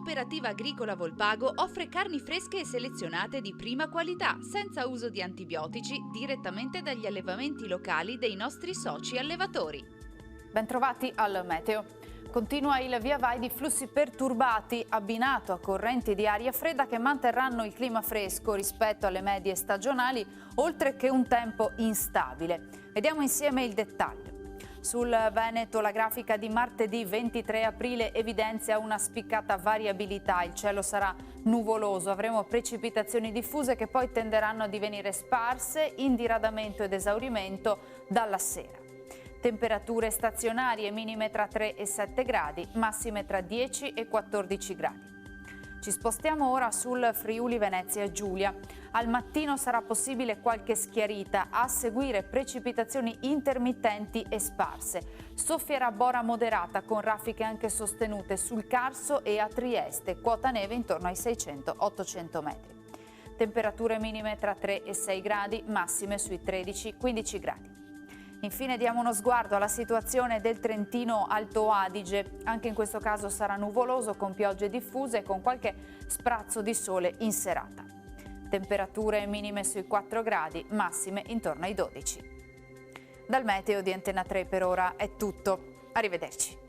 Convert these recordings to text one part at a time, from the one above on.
Cooperativa Agricola Volpago offre carni fresche e selezionate di prima qualità, senza uso di antibiotici, direttamente dagli allevamenti locali dei nostri soci allevatori. Bentrovati al Meteo. Continua il via vai di flussi perturbati abbinato a correnti di aria fredda che manterranno il clima fresco rispetto alle medie stagionali, oltre che un tempo instabile. Vediamo insieme il dettaglio. Sul Veneto la grafica di martedì 23 aprile evidenzia una spiccata variabilità. Il cielo sarà nuvoloso, avremo precipitazioni diffuse che poi tenderanno a divenire sparse in diradamento ed esaurimento dalla sera. Temperature stazionarie minime tra 3 e 7 gradi, massime tra 10 e 14 gradi. Ci spostiamo ora sul Friuli Venezia Giulia. Al mattino sarà possibile qualche schiarita, a seguire precipitazioni intermittenti e sparse. Soffierà bora moderata con raffiche anche sostenute sul Carso e a Trieste, quota neve intorno ai 600-800 metri. Temperature minime tra 3 e 6 gradi, massime sui 13-15 gradi. Infine diamo uno sguardo alla situazione del Trentino Alto Adige. Anche in questo caso sarà nuvoloso con piogge diffuse e con qualche sprazzo di sole in serata. Temperature minime sui 4 gradi, massime intorno ai 12. Dal Meteo di Antena 3 per ora è tutto. Arrivederci.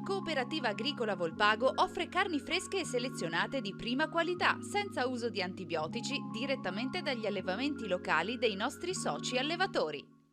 Cooperativa Agricola Volpago offre carni fresche e selezionate di prima qualità, senza uso di antibiotici, direttamente dagli allevamenti locali dei nostri soci allevatori.